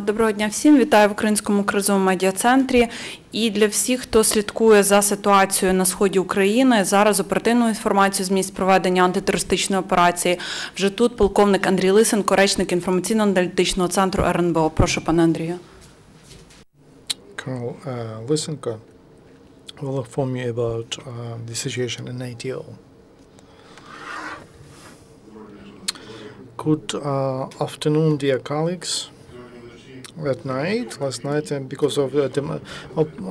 Доброго дня всім. Вітаю в Українському кризовому медіа-центрі. І для всіх, хто слідкує за ситуацією на сході України, зараз оперативну інформацію з місць проведення антитерористичної операції. Вже тут полковник Андрій Lysenko, речник інформаційно-аналітичного центру РНБО. Прошу, пане Андрію. Colonel Lysenko will inform you about the situation in ATO. Good afternoon, dear colleagues. Last night, because of the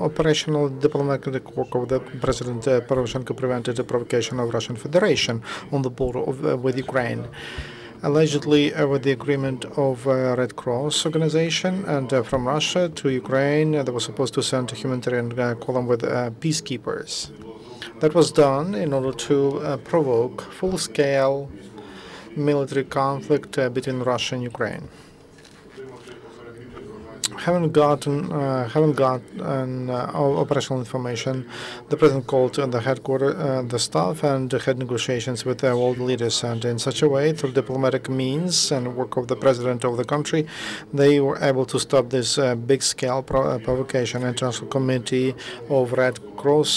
operational diplomatic work of the President Poroshenko prevented the provocation of Russian Federation on the border with Ukraine. Allegedly with the agreement of Red Cross organization and from Russia to Ukraine, they were supposed to send a humanitarian column with peacekeepers. That was done in order to provoke full-scale military conflict between Russia and Ukraine. Haven't got operational information. The president called the headquarters, the staff, and had negotiations with world leaders. And in such a way, through diplomatic means and work of the president of the country, they were able to stop this big-scale provocation. International Committee of Red Cross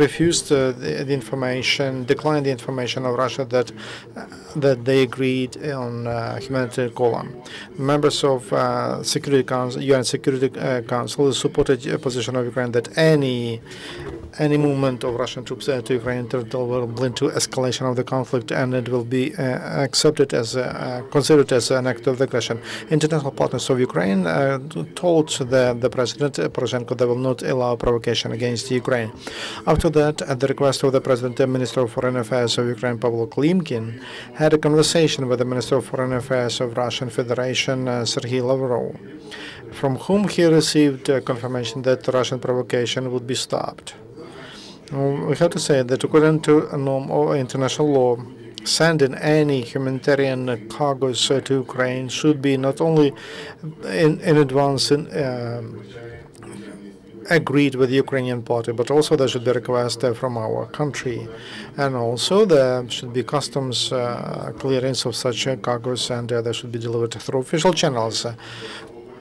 refused the information, declined the information of Russia that they agreed on humanitarian column. Members of Security Council, UN Security Council supported a position of Ukraine that any movement of Russian troops to Ukraine territory will lead to escalation of the conflict, and it will be accepted as considered as an act of aggression. International partners of Ukraine told the President Poroshenko they will not allow provocation against Ukraine. After that, at the request of the President, the Minister of Foreign Affairs of Ukraine, Pavlo Klimkin, had a conversation with the Minister of Foreign Affairs of Russian Federation, Sergei Lavrov, from whom he received confirmation that the Russian provocation would be stopped. We have to say that according to a norm of international law, sending any humanitarian cargoes to Ukraine should be not only in advance agreed with the Ukrainian party, but also there should be a request from our country. And also there should be customs clearance of such cargoes, and they should be delivered through official channels.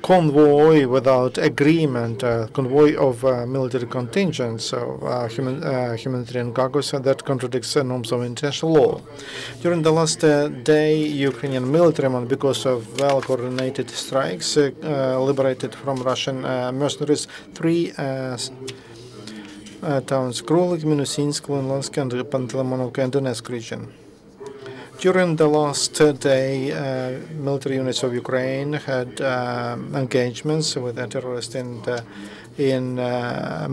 Convoy without agreement, convoy of military contingents of humanitarian cargoes that contradicts the norms of international law. During the last day, Ukrainian military, because of well-coordinated strikes, liberated from Russian mercenaries 3 towns: Krolik, Minusinsk, Luhansk, and Pantelemonovka in Donetsk region. During the last day, military units of Ukraine had engagements with terrorists in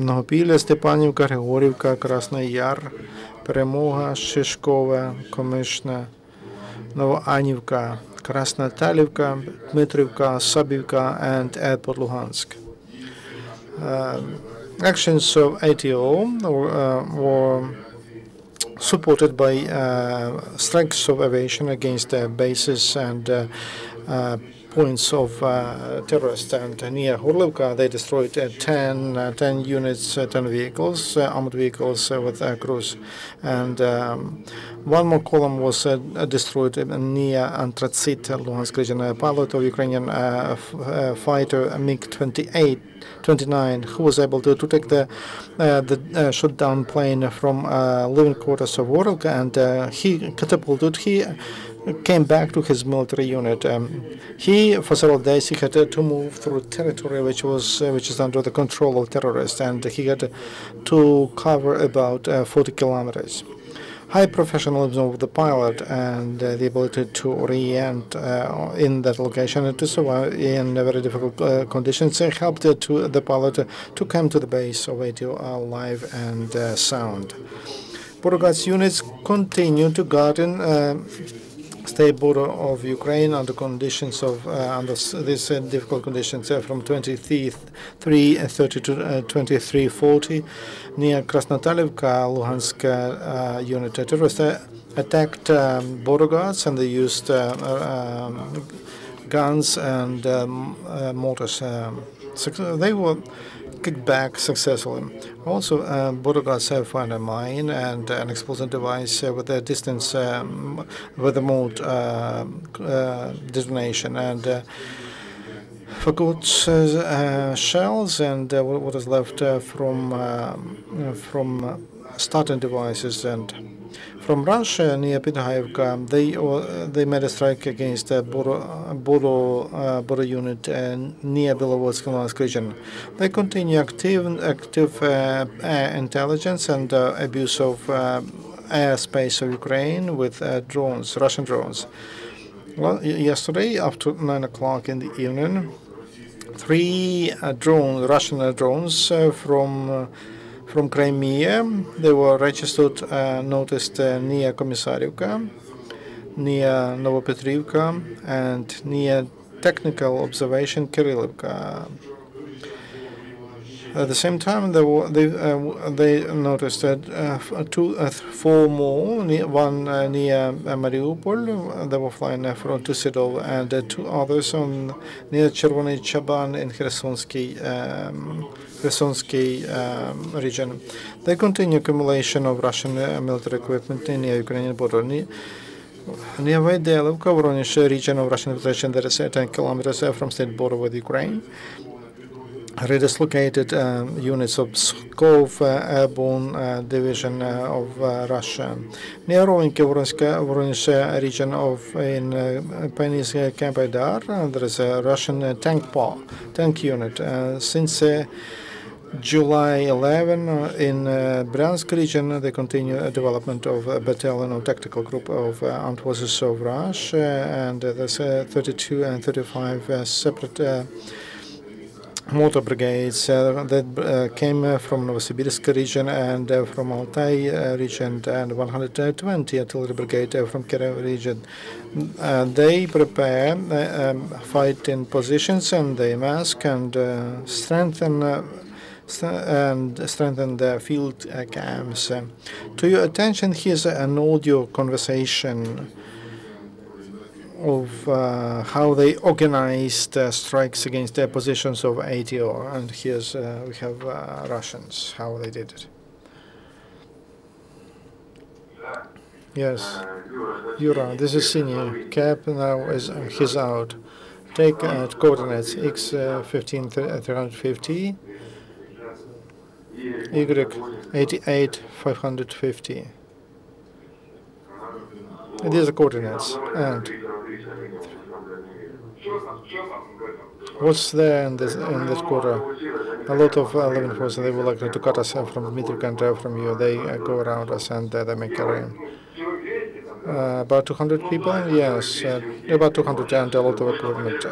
Mnohopilya, Stepanivka, Grigorivka, Krasny Yar, Перемога, Shishkova, Komishna, Novoanivka, Krasnotalivka, Dmitrivka, Sabivka, and Airport Luhansk. Actions of ATO were supported by strikes of aviation against bases and points of terrorists. And near Horlivka, they destroyed 10 units, 10 vehicles, armored vehicles with crews. And one more column was destroyed near Antratsit, Luhansk region. A pilot of Ukrainian fighter MiG-29, who was able to take the shot down plane from living quarters of Horlivka, and he catapulted. He came back to his military unit. For several days, he had to move through territory which is under the control of terrorists, and he had to cover about 40 kilometers. High professionalism of the pilot and the ability to orient in that location and to survive in very difficult conditions helped the pilot to come to the base of ATO alive and sound. Border Guards units continue to guard in state border of Ukraine under conditions of under these difficult conditions from 23:30 to 23:40 near Krasnotalivka, Luhansk unit. Terrorists attacked border guards, and they used guns and mortars. They were kicked back successfully. Also, border guards have found a mine and an explosive device with a distance, with a mode detonation, and forgot shells and what is left from starting devices. And from Russia near Peterhaivka, they made a strike against a border unit near Belovodsk region. They continue active intelligence and abuse of airspace of Ukraine with drones, Russian drones. Well, yesterday after 9 o'clock in the evening, 3 Russian drones from Crimea. They were registered, noticed near Komisarivka, near Novopetrivka, and near technical observation Kirillivka. At the same time, they noticed that 4 more, one near Mariupol. They were flying from Tusidov, and 2 others near Chervony Chaban in Khersonsky region. They continue accumulation of Russian military equipment near Ukrainian border. Near Vaidelivka, Voronezh region of Russian Federation, that is 10 kilometers from state border with Ukraine. Redislocated units of Pskov Airborne Division of Russia. Near Voronezh region in Penny's Camp Aidar, there is a Russian tank unit. Since July 11, in Bryansk region, they continue development of a battalion or tactical group of armed forces of Russia, and there's 32 and 35 separate motor brigades that came from Novosibirsk region and from Altai region, and 120 artillery brigade from Kiev region. They prepare fighting positions, and they mask and strengthen their field camps. To your attention, here's an audio conversation of how they organized strikes against their positions of ATO. And here's we have Russians, how they did it. Yes, Yura, this is Senior. Cap now he's out. Take coordinates X 15350, Y 88550. These are coordinates. And what's there in this quarter? A lot of living forces. They would like to cut us from Dmitrievka and from you. They go around us and they make a rain. About 200 people, yes, about 200, and a lot of equipment,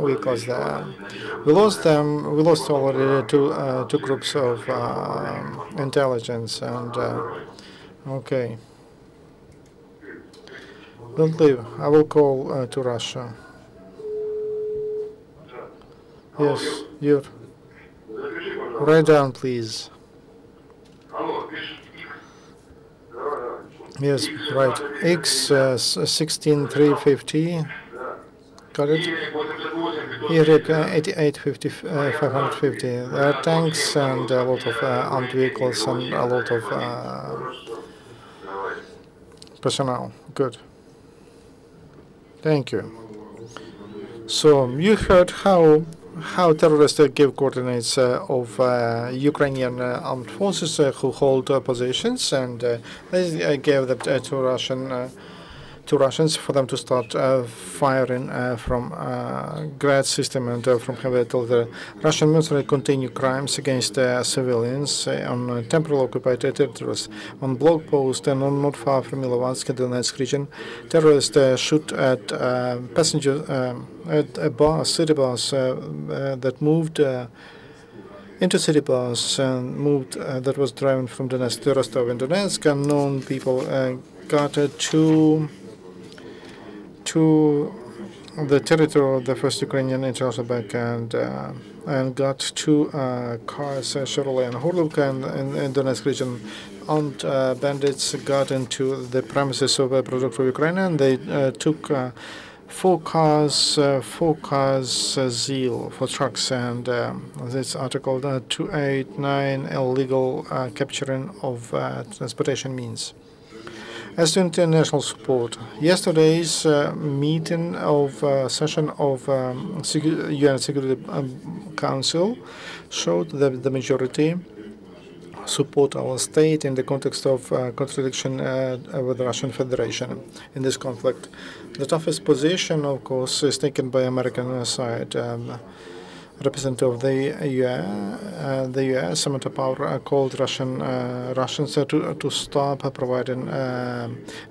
vehicles there. We lost them. We lost already two groups of intelligence, and okay. Don't leave. I will call to Russia. Yes, you. Write down, please. Yes, right. X 16350. Got it? Y 88550. There are tanks and a lot of armed vehicles and a lot of personnel. Good. Thank you. So you heard how terrorists give coordinates of Ukrainian armed forces who hold positions, and they gave them to Russians for them to start firing from Grad system and from heavy artillery. Russian military continue crimes against civilians on temporarily occupied territories. On blog post and not far from Ilovansk, Donetsk region, terrorists shoot at passengers at a bus, city bus that moved into city bus and moved that was driven from Donetsk to Rostov. In Donetsk, unknown people got to the territory of the first Ukrainian international bank and got 2 cars, Chevrolet and Horlovka, in Donetsk region. Armed bandits got into the premises of a product for Ukraine, and they took four cars zeal for trucks, and this article 289 illegal capturing of transportation means. As to international support, yesterday's meeting of session of UN Security Council showed that the majority support our state in the context of contradiction with the Russian Federation in this conflict. The toughest position, of course, is taken by American side. Representative of the U.S. Samantha Power called Russians to stop providing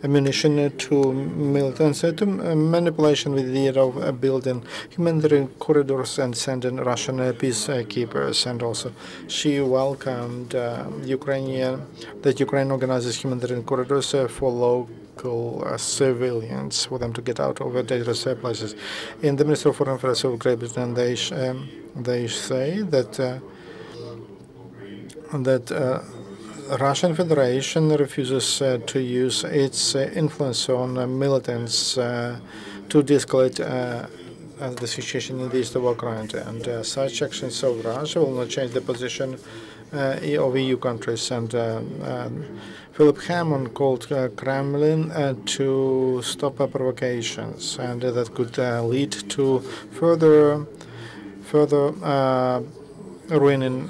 ammunition to militants, to manipulation with the idea of building humanitarian corridors and sending Russian peacekeepers. And also, she welcomed that Ukraine organizes humanitarian corridors for local civilians, for them to get out of dangerous places. In the Ministry of Foreign Affairs of Great Britain, they say that Russian Federation refuses to use its influence on militants to de-escalate the situation in the east of Ukraine, and such actions of Russia will not change the position of EU countries. And Philip Hammond called Kremlin to stop provocations, and that could lead to further ruining,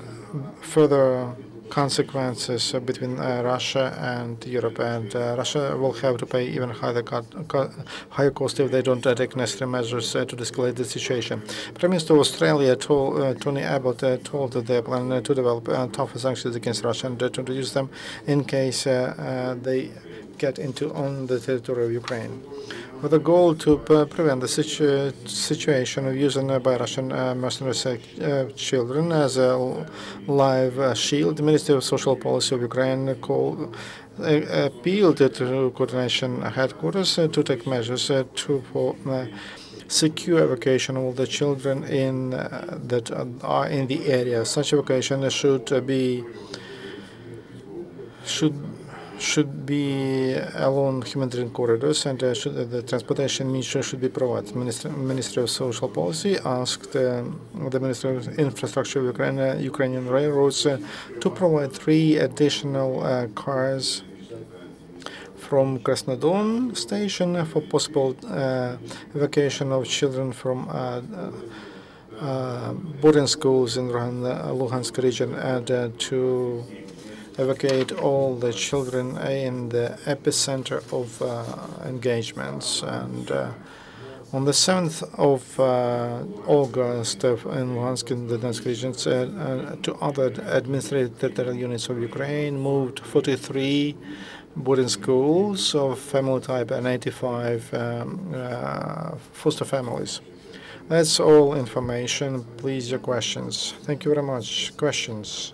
further consequences between Russia and Europe, and Russia will have to pay even higher cost if they don't take necessary measures to de-escalate the situation. Prime Minister of Australia, Tony Abbott, told that they plan to develop tougher sanctions against Russia and to introduce them in case they get on the territory of Ukraine, with a goal to prevent the situation of using by Russian mercenaries children as a live shield. The Ministry of Social Policy of Ukraine appealed to coordination headquarters to take measures for secure evacuation of all the children that are in the area. Such evacuation should be along humanitarian corridors, and the transportation means should be provided. Ministry of Social Policy asked the Ministry of Infrastructure of Ukrainian Railroads to provide 3 additional cars from Krasnodon station for possible evacuation of children from boarding schools in Luhansk region, and to evacuate all the children in the epicenter of engagements. And on the 7th of August in Luhansk and the Donetsk regions, 2 other administrative territorial units of Ukraine moved 43 boarding schools of family type and 85 foster families. That's all information. Please, your questions. Thank you very much. Questions?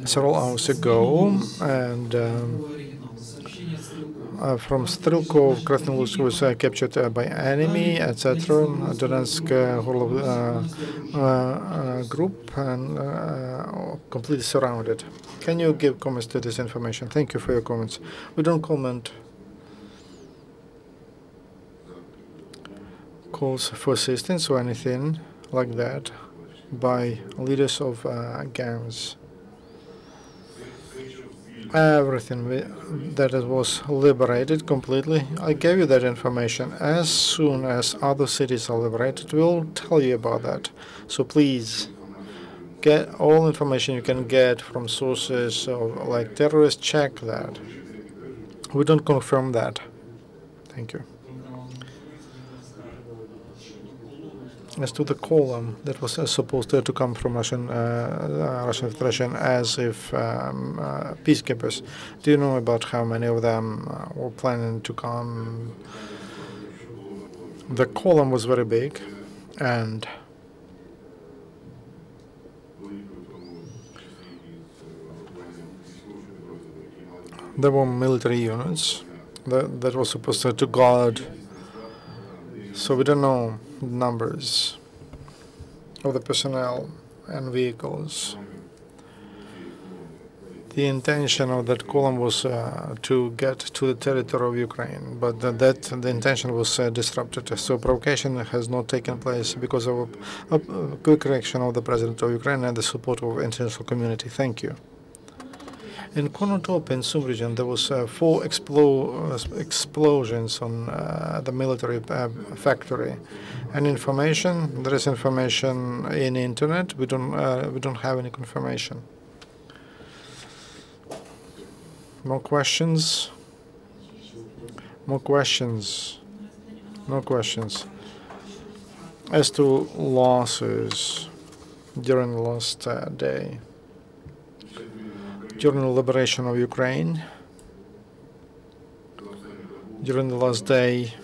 Several hours ago, and from Strelkov, Krasnolutsk was captured by enemy, etc. Donetsk group and completely surrounded. Can you give comments to this information? Thank you for your comments. We don't comment calls for assistance or anything like that by leaders of gangs. Everything that was liberated completely, I gave you that information. As soon as other cities are liberated, we'll tell you about that. So please, get all information you can get from sources like terrorists. Check that. We don't confirm that. Thank you. As to the column that was supposed to come from Russian Federation as if peacekeepers, do you know about how many of them were planning to come? The column was very big, and there were military units that were supposed to guard. So we don't know numbers of the personnel and vehicles. The intention of that column was to get to the territory of Ukraine, but the intention was disrupted. So provocation has not taken place because of a quick reaction of the President of Ukraine and the support of the international community. Thank you. In Konotop, in Sum region, there was 4 explosions on the military factory. And information, there is information in internet. We don't have any confirmation. More questions? More questions? No questions. As to losses during the last day, during the liberation of Ukraine, during the last day,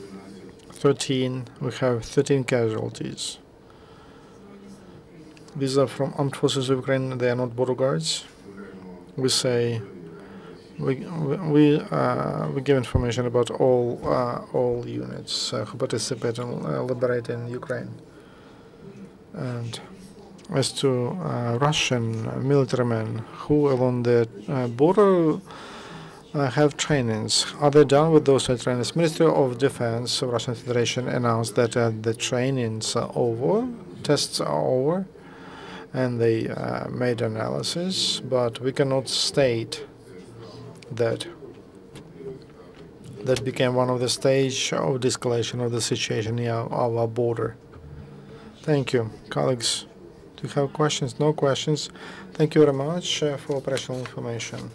we have 13 casualties. These are from armed forces of Ukraine. They are not border guards. We say we give information about all units who participate in liberating Ukraine. And as to Russian military men who along the border have trainings, are they done with those trainings? Ministry of Defense of Russian Federation announced that the trainings are over, tests are over, and they made analysis, but we cannot state that that became one of the stage of de-escalation of the situation near our border. Thank you. Colleagues, do you have questions? No questions. Thank you very much for operational information.